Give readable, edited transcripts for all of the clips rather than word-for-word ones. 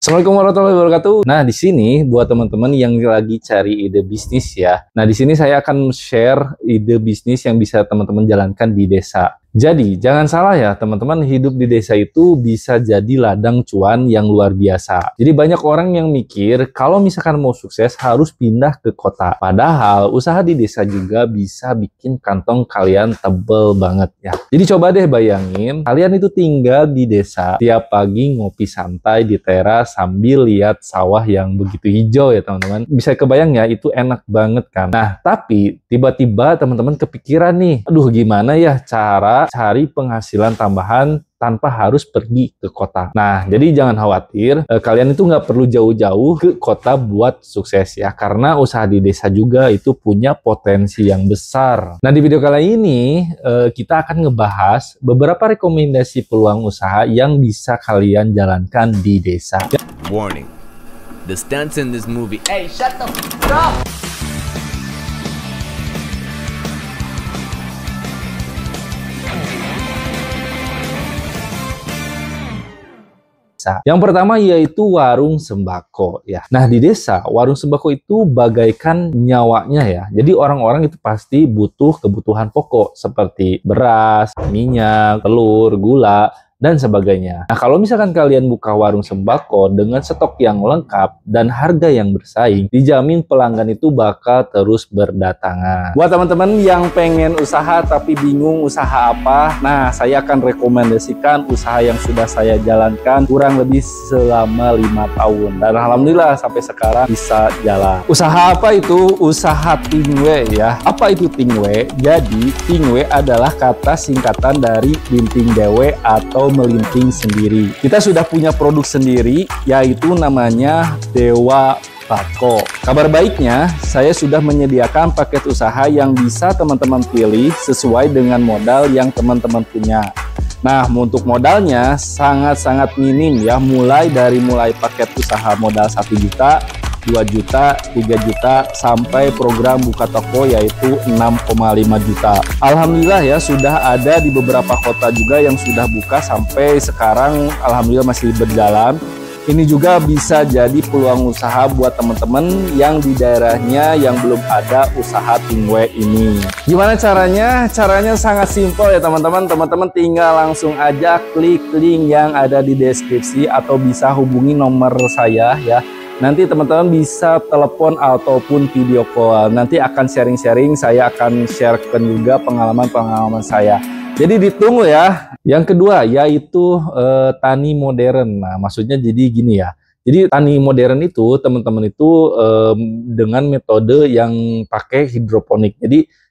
Assalamualaikum warahmatullahi wabarakatuh. Nah, di sini buat teman-teman yang lagi cari ide bisnis ya. Nah, di sini saya akan share ide bisnis yang bisa teman-teman jalankan di desa. Jadi, jangan salah ya teman-teman, hidup di desa itu bisa jadi ladang cuan yang luar biasa. Jadi banyak orang yang mikir kalau misalkan mau sukses harus pindah ke kota. Padahal usaha di desa juga bisa bikin kantong kalian tebel banget ya. Jadi coba deh bayangin, kalian itu tinggal di desa, tiap pagi ngopi santai di teras sambil lihat sawah yang begitu hijau ya teman-teman. Bisa kebayang ya, itu enak banget kan. Nah, tapi tiba-tiba teman-teman kepikiran nih, aduh gimana ya cara cari penghasilan tambahan tanpa harus pergi ke kota. Nah, jadi jangan khawatir, kalian itu nggak perlu jauh-jauh ke kota buat sukses ya, karena usaha di desa juga itu punya potensi yang besar. Nah, di video kali ini kita akan ngebahas beberapa rekomendasi peluang usaha yang bisa kalian jalankan di desa. Warning, the stunts in this movie. Hey, shut the f*** up! Yang pertama yaitu warung sembako ya. Nah, di desa warung sembako itu bagaikan nyawanya ya. Jadi orang-orang itu pasti butuh kebutuhan pokok seperti beras, minyak, telur, gula, dan sebagainya. Nah, kalau misalkan kalian buka warung sembako dengan stok yang lengkap dan harga yang bersaing, dijamin pelanggan itu bakal terus berdatangan. Buat teman-teman yang pengen usaha tapi bingung usaha apa, nah saya akan rekomendasikan usaha yang sudah saya jalankan kurang lebih selama 5 tahun. Dan alhamdulillah sampai sekarang bisa jalan. Usaha apa itu? Usaha tingwe ya. Apa itu tingwe? Jadi tingwe adalah kata singkatan dari linting dewe atau melinting sendiri. Kita sudah punya produk sendiri yaitu namanya Dewa Bako. Kabar baiknya, saya sudah menyediakan paket usaha yang bisa teman-teman pilih sesuai dengan modal yang teman-teman punya. Nah, untuk modalnya sangat-sangat minim ya, mulai paket usaha modal 1 juta, 2 juta, 3 juta, sampai program buka toko yaitu 6,5 juta. Alhamdulillah ya, sudah ada di beberapa kota juga yang sudah buka sampai sekarang, alhamdulillah masih berjalan. Ini juga bisa jadi peluang usaha buat teman-teman yang di daerahnya yang belum ada usaha tingwe ini. Gimana caranya? Caranya sangat simpel ya teman-teman. Teman-teman tinggal langsung aja klik link yang ada di deskripsi atau bisa hubungi nomor saya ya. Nanti teman-teman bisa telepon ataupun video call. Nanti akan sharing-sharing, saya akan sharekan juga pengalaman-pengalaman saya. Jadi ditunggu ya. Yang kedua yaitu tani modern. Nah, maksudnya jadi gini ya. Jadi tani modern itu teman-teman itu dengan metode yang pakai hidroponik.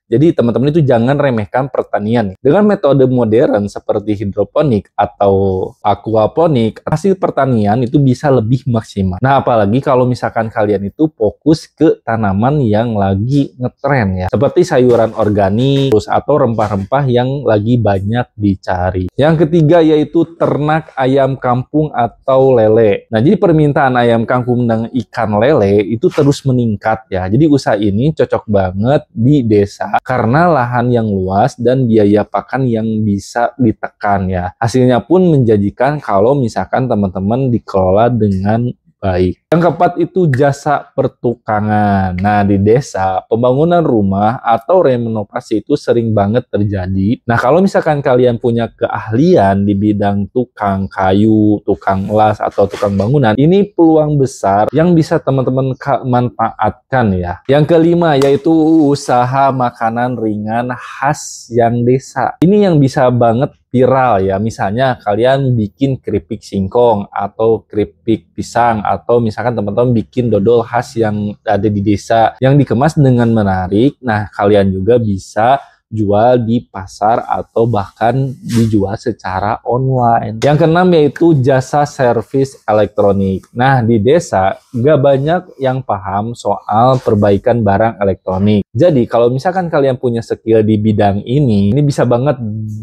Jadi teman-teman itu jangan remehkan pertanian. Dengan metode modern seperti hidroponik atau aquaponik, hasil pertanian itu bisa lebih maksimal. Nah, apalagi kalau misalkan kalian itu fokus ke tanaman yang lagi ngetren ya. Seperti sayuran organik, terus atau rempah-rempah yang lagi banyak dicari. Yang ketiga yaitu ternak ayam kampung atau lele. Nah, jadi permintaan ayam kampung dan ikan lele itu terus meningkat ya. Jadi usaha ini cocok banget di desa karena lahan yang luas dan biaya pakan yang bisa ditekan ya. Hasilnya pun menjanjikan kalau misalkan teman-teman dikelola dengan baik. Yang keempat itu jasa pertukangan. Nah, di desa pembangunan rumah atau renovasi itu sering banget terjadi. Nah, kalau misalkan kalian punya keahlian di bidang tukang kayu, tukang las atau tukang bangunan, ini peluang besar yang bisa teman-teman manfaatkan ya. Yang kelima yaitu usaha makanan ringan khas yang desa. Ini yang bisa banget viral ya. Misalnya kalian bikin keripik singkong atau keripik pisang, atau misalkan teman-teman bikin dodol khas yang ada di desa yang dikemas dengan menarik. Nah, kalian juga bisa jual di pasar atau bahkan dijual secara online. Yang keenam yaitu jasa servis elektronik. Nah, di desa nggak banyak yang paham soal perbaikan barang elektronik. Jadi kalau misalkan kalian punya skill di bidang ini bisa banget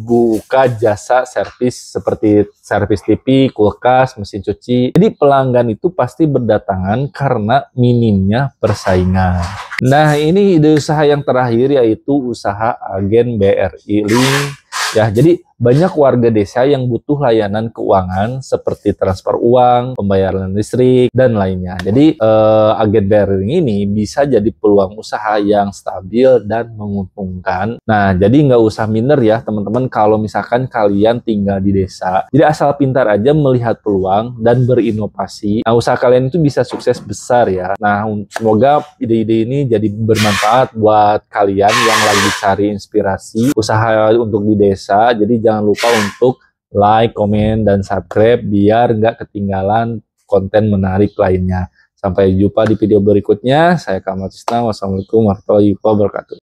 buka jasa servis seperti servis TV, kulkas, mesin cuci. Jadi pelanggan itu pasti berdatangan karena minimnya persaingan. Nah, ini ide usaha yang terakhir yaitu usaha agen BRI Link. Ya, jadi banyak warga desa yang butuh layanan keuangan seperti transfer uang, pembayaran listrik, dan lainnya. Jadi agen bearing ini bisa jadi peluang usaha yang stabil dan menguntungkan. Nah, jadi nggak usah minder ya teman-teman kalau misalkan kalian tinggal di desa. Jadi asal pintar aja melihat peluang dan berinovasi. Nah, usaha kalian itu bisa sukses besar ya. Nah, semoga ide-ide ini jadi bermanfaat buat kalian yang lagi cari inspirasi usaha untuk di desa. Jadi jangan lupa untuk like, komen, dan subscribe biar nggak ketinggalan konten menarik lainnya. Sampai jumpa di video berikutnya. Saya Kamal Tisna. Wassalamualaikum warahmatullahi wabarakatuh.